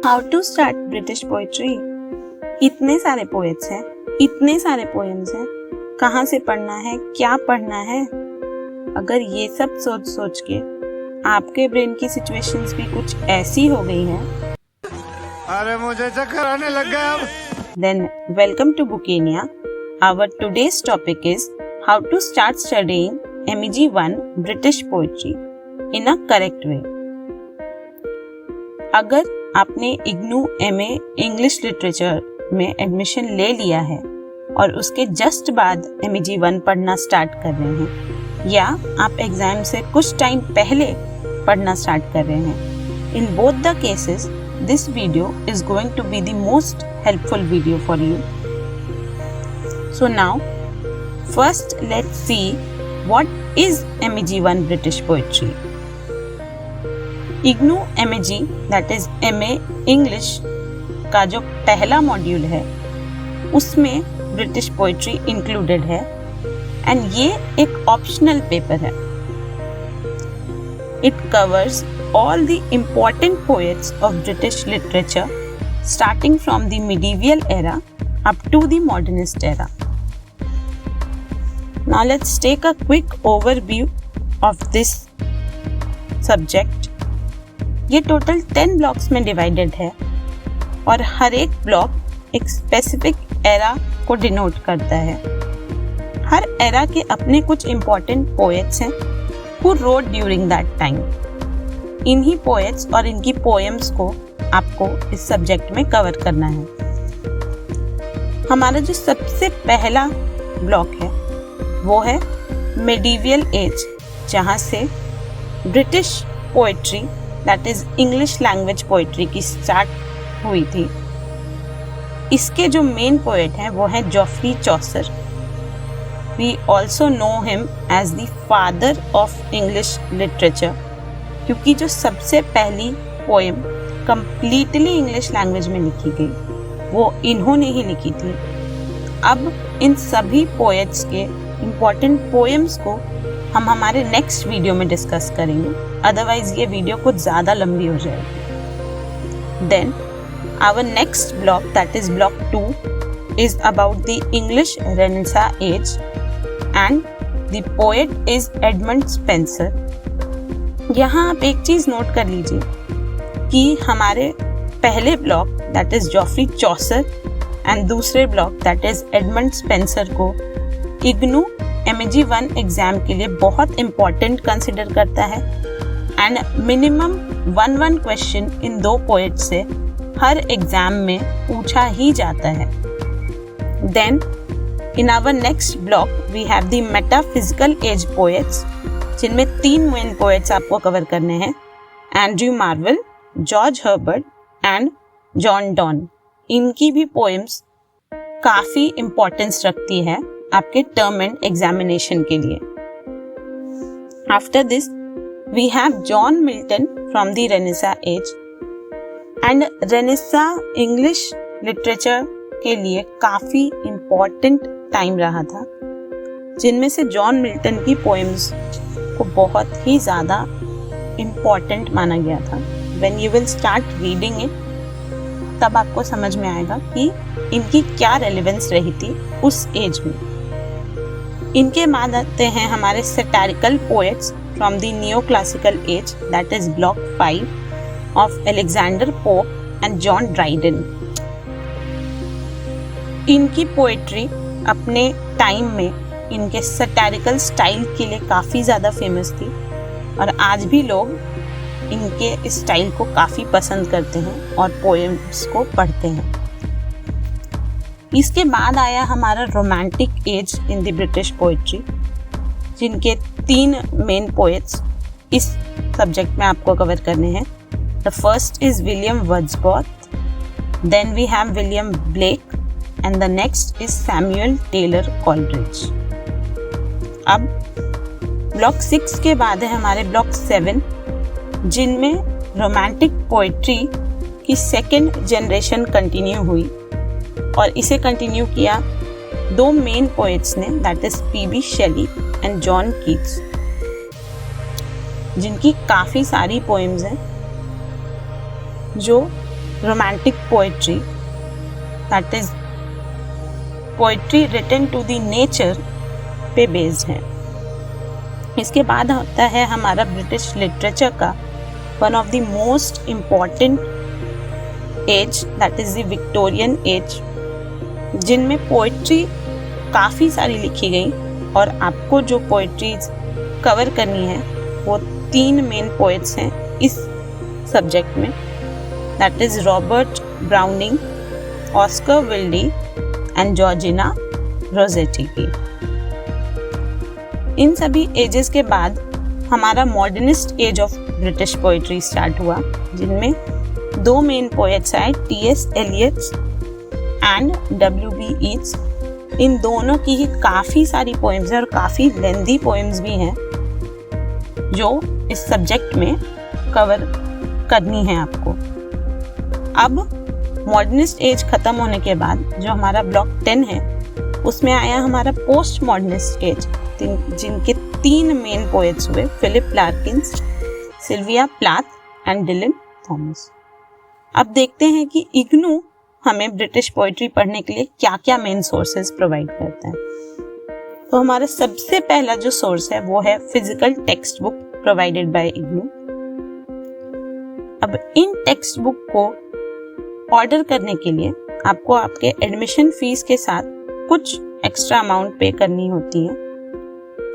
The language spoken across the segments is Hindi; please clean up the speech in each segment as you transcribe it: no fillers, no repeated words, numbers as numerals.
How to start British poetry. इतने सारे पोएट्स हैं, इतने सारे पोएम्स हैं, कहाँ से पढ़ना है, क्या पढ़ना है। अगर ये सब सोच सोच के आपके ब्रेन की सिचुएशंस भी कुछ ऐसी हो गई हैं, अरे मुझे चक्कर आने लग गया अब। Then welcome to Bookenia. Our today's topic is how to start studying MEG1 British Poetry in a correct way. अगर आपने इग्नू MA इंग्लिश लिटरेचर में एडमिशन ले लिया है और उसके जस्ट बाद MEG1 पढ़ना स्टार्ट कर रहे हैं, या आप एग्जाम से कुछ टाइम पहले पढ़ना स्टार्ट कर रहे हैं, in both the cases this video is going to be the most helpful video for you. So now first let's see what is MEG1 British Poetry. IGNOU MEG that is MA English का जो पहला मॉड्यूल है उसमें ब्रिटिश पोइट्री इंक्लूडेड है एंड ये एक ऑप्शनल पेपर है. It covers all the important poets of British literature starting from the medieval era up to the modernist era. Now let's take a quick overview of this subject. ये टोटल 10 ब्लॉक्स में डिवाइडेड है और हर एक ब्लॉक एक स्पेसिफिक एरा को डिनोट करता है. हर एरा के अपने कुछ इम्पोर्टेंट पोएट्स हैं who wrote during that time. इन्हीं पोएट्स और इनकी पोएम्स को आपको इस सब्जेक्ट में कवर करना है. हमारा जो सबसे पहला ब्लॉक है वो है मेडिवियल एज, जहाँ से British poetry that is English language poetry की स्टार्ट हुई थी. इसके जो मेन पोएट हैं वो हैं Geoffrey Chaucer. We also know him as the father of English literature, क्योंकि जो सबसे पहली पोएम completely इंग्लिश लैंग्वेज में लिखी गई वो इन्होंने ही लिखी थी. अब इन सभी पोएट्स के इम्पोर्टेंट पोएम्स को हम हमारे नेक्स्ट वीडियो में डिस्कस करेंगे, अदरवाइज ये वीडियो कुछ ज़्यादा लंबी हो जाएगी. Then our next block that is block 2 is about the English Renaissance age and the poet is Edmund Spenser. यहाँ आप एक चीज़ नोट कर लीजिए कि हमारे पहले block that is Geoffrey Chaucer and दूसरे block that is Edmund Spenser को इग्नू MEG1 एग्जाम के लिए बहुत इम्पॉर्टेंट कंसिडर करता है एंड मिनिमम 1 क्वेश्चन इन दो पोएट से हर एग्जाम में पूछा ही जाता है. Then, in our next block, we have the metaphysical age poets, जिनमें 3 मेन पोएट्स आपको कवर करने हैं, Andrew marvel, George Herbert and John Donne. इनकी भी पोएम्स काफ़ी इम्पोर्टेंस रखती है आपके टर्म एंड एग्जामिनेशन के लिए. After this we have John Milton from the renaissance age and renaissance English literature के लिए काफ़ी इम्पॉर्टेंट टाइम रहा था, जिनमें से जॉन मिल्टन की पोएम्स को बहुत ही ज़्यादा इम्पॉर्टेंट माना गया था. When you will start reading it तब आपको समझ में आएगा कि इनकी क्या रेलेवेंस रही थी उस एज में. इनके बाद आते हैं हमारे satirical poets from the neo classical age that is block 5 of Alexander Pope and John Dryden. इनकी पोएट्री अपने टाइम में इनके सैटारिकल स्टाइल के लिए काफ़ी ज़्यादा फेमस थी और आज भी लोग इनके स्टाइल को काफ़ी पसंद करते हैं और पोएम्स को पढ़ते हैं. इसके बाद आया हमारा romantic age in the British poetry, जिनके 3 मेन पोएट्स इस सब्जेक्ट में आपको कवर करने हैं. The first is William Wordsworth, then we have William Blake and the next is Samuel Taylor Coleridge. अब ब्लॉक 6 के बाद है हमारे ब्लॉक 7, जिनमें रोमांटिक पोएट्री की सेकेंड जनरेशन कंटिन्यू हुई और इसे कंटिन्यू किया 2 मेन पोएट्स ने that is PB Shelley and John Keats, जिनकी काफ़ी सारी पोएम्स हैं जो romantic poetry, that is poetry written to the nature पे बेस्ड है। इसके बाद होता है हमारा ब्रिटिश लिटरेचर का one of the most important age, that is the Victorian age, जिनमें पोएट्री काफ़ी सारी लिखी गई और आपको जो पोएट्रीज कवर करनी है वो 3 मेन पोएट्स हैं इस सब्जेक्ट में, that is Robert Browning, Oscar Wilde and Georgina Rossetti की। इन सभी एजेस के बाद हमारा modernist age of British poetry start हुआ, जिनमें 2 मेन पोएट्स आए, टी.एस. Eliot and W.B. येट्स। इन दोनों की ही काफ़ी सारी पोएम्स हैं और काफ़ी लेंदी पोएम्स भी हैं जो इस सब्जेक्ट में कवर करनी है आपको। अब मॉडर्निस्ट एज ख़त्म होने के बाद जो हमारा ब्लॉक 10 है उसमें आया हमारा पोस्ट मॉडर्निस्ट एज, जिनके 3 मेन पोएट्स हुए, Philip Larkins, Sylvia Plath and Dylan Thomas. अब देखते हैं कि इग्नू हमें ब्रिटिश पोएट्री पढ़ने के लिए क्या क्या मेन सोर्सेज प्रोवाइड करता है। तो हमारा सबसे पहला जो सोर्स है वो है physical text book provided by IGNOU. अब इन टेक्स्ट बुक को ऑर्डर करने के लिए आपको आपके एडमिशन फीस के साथ कुछ एक्स्ट्रा अमाउंट पे करनी होती है।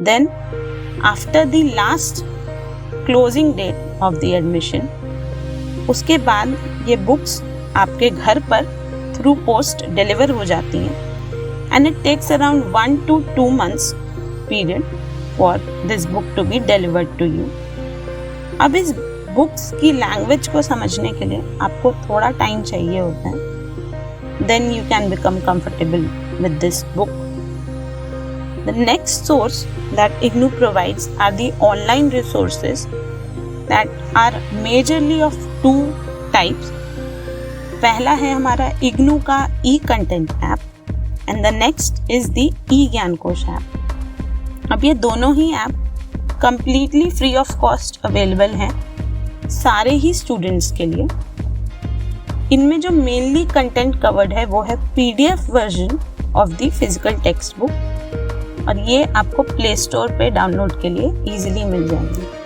Then after the last closing date of the admission, उसके बाद ये बुक्स आपके घर पर थ्रू पोस्ट डिलीवर हो जाती हैं and it takes around 1 to 2 months period for this book to be delivered to you. अब इस बुक्स की लैंग्वेज को समझने के लिए आपको थोड़ा टाइम चाहिए होता है, then you can become comfortable with this book. The next source that IGNOU provides are the online resources that are majorly of 2 types. पहला है हमारा इग्नू का e-content app and the next is the e-Gyankosh app. अब ये दोनों ही app completely free of cost available हैं सारे ही स्टूडेंट्स के लिए। इनमें जो मेनली कंटेंट कवर्ड है वो है PDF version of the physical text book और ये आपको प्ले स्टोर पे डाउनलोड के लिए इजीली मिल जाएंगे।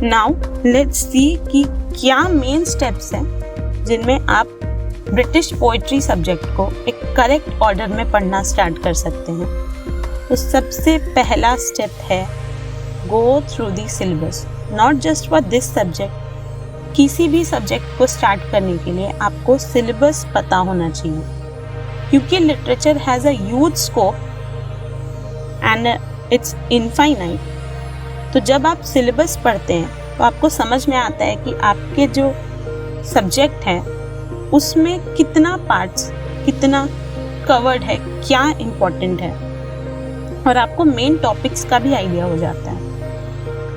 नाउ लेट्स सी कि क्या मेन स्टेप्स हैं जिनमें आप ब्रिटिश पोएट्री सब्जेक्ट को एक करेक्ट ऑर्डर में पढ़ना स्टार्ट कर सकते हैं। तो सबसे पहला स्टेप है go through the syllabus, not just for this subject. किसी भी सब्जेक्ट को स्टार्ट करने के लिए आपको सिलेबस पता होना चाहिए, क्योंकि literature has a huge scope and it's infinite. तो जब आप सिलेबस पढ़ते हैं तो आपको समझ में आता है कि आपके जो सब्जेक्ट है उसमें कितना पार्ट्स, कितना कवर्ड है, क्या इम्पोर्टेंट है, और आपको मेन टॉपिक्स का भी आइडिया हो जाता है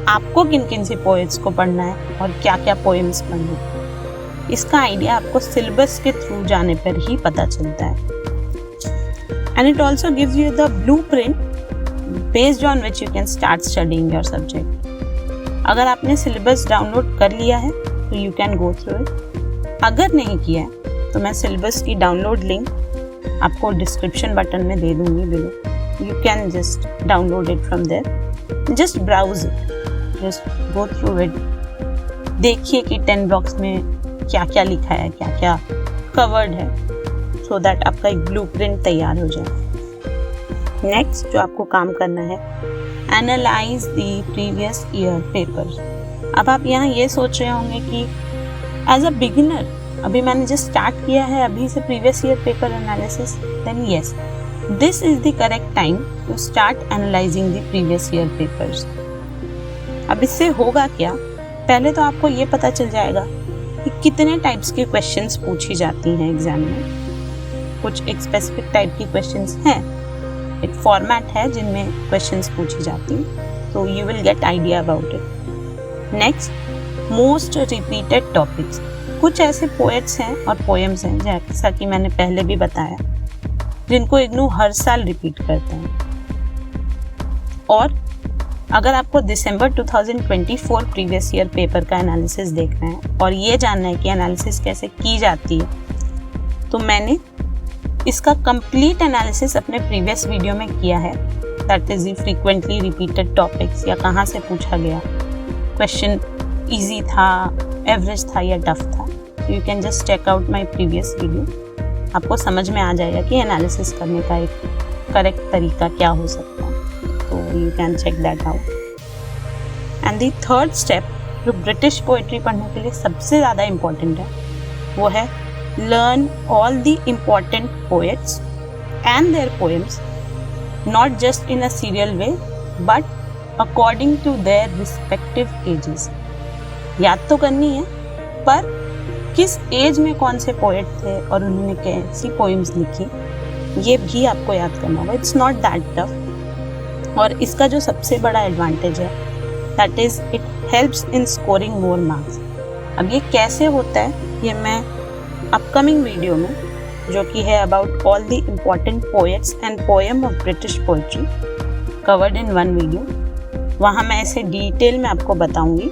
आपको किन किन से पोएट्स को पढ़ना है और क्या क्या पोएम्स पढ़ने हैं। इसका आइडिया आपको सिलेबस के थ्रू जाने पर ही पता चलता है। And it also gives you the blueprint based on which you can start studying your subject. अगर आपने सिलेबस डाउनलोड कर लिया है तो you can go through it. अगर नहीं किया है तो मैं सिलेबस की डाउनलोड लिंक आपको डिस्क्रिप्शन बटन में दे दूंगी below. You can just download it from there, just browse it, just go through it. देखिए कि 10 ब्लॉक्स में क्या क्या लिखा है, क्या क्या कवर्ड है, सो दैट आपका एक ब्लूप्रिंट तैयार हो जाए। नेक्स्ट जो आपको काम करना है, analyse the previous year papers. अब आप यहाँ ये सोच रहे होंगे कि एज अ बिगिनर अभी मैंने जस्ट स्टार्ट किया है, अभी से previous year paper analysis, then yes, this is the correct time to start analysing the previous year papers. अब इससे होगा क्या, पहले तो आपको ये पता चल जाएगा कि कितने टाइप्स के क्वेश्चंस पूछी जाती हैं एग्जाम में। कुछ एक स्पेसिफिक टाइप की क्वेश्चंस हैं, एक फॉर्मेट है जिनमें क्वेश्चंस पूछी जाती हैं, तो you will get idea about it. Next, most repeated topics. कुछ ऐसे पोएट्स हैं और पोएम्स हैं, जैसा कि मैंने पहले भी बताया, जिनको इग्नू हर साल रिपीट करता है, और अगर आपको दिसंबर 2024 प्रीवियस ईयर पेपर का एनालिसिस देखना है और ये जानना है कि एनालिसिस कैसे की जाती है, तो मैंने इसका कंप्लीट एनालिसिस अपने प्रीवियस वीडियो में किया है, that is the frequently repeated topics, या कहाँ से पूछा गया, क्वेश्चन इजी था, एवरेज था या टफ था। You can just check out my previous video, आपको समझ में आ जाएगा कि एनालिसिस करने का एक करेक्ट तरीका क्या हो सकता है, तो you can check that out. And the third step जो ब्रिटिश पोइट्री पढ़ने के लिए सबसे ज़्यादा इम्पॉर्टेंट है, वो है learn all the important poets and their poems, not just in a serial way but according to their respective ages. याद तो करनी है, पर किस एज में कौन से पोएट थे और उन्होंने कैसी पोएम्स लिखी, ये भी आपको याद करना होगा। It's not that tough. और इसका जो सबसे बड़ा एडवांटेज है, that is it helps in scoring more marks. अब ये कैसे होता है, ये मैं अपकमिंग वीडियो में, जो कि है about all the important poets and poem of British poetry covered in one video, वहाँ मैं ऐसे डिटेल में आपको बताऊंगी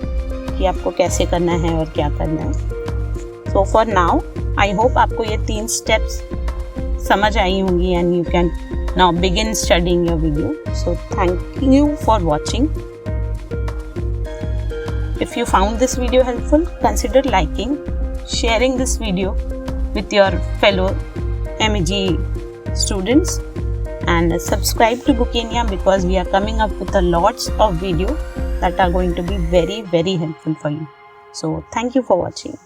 कि आपको कैसे करना है और क्या करना है। So for now I hope आपको ये 3 स्टेप्स समझ आई होंगी and you can now begin studying your video. So thank you for watching. If you found this video helpful, consider liking, sharing this video with your fellow MEG students, and subscribe to Bookenia, because we are coming up with a lots of video that are going to be very, very helpful for you. So thank you for watching.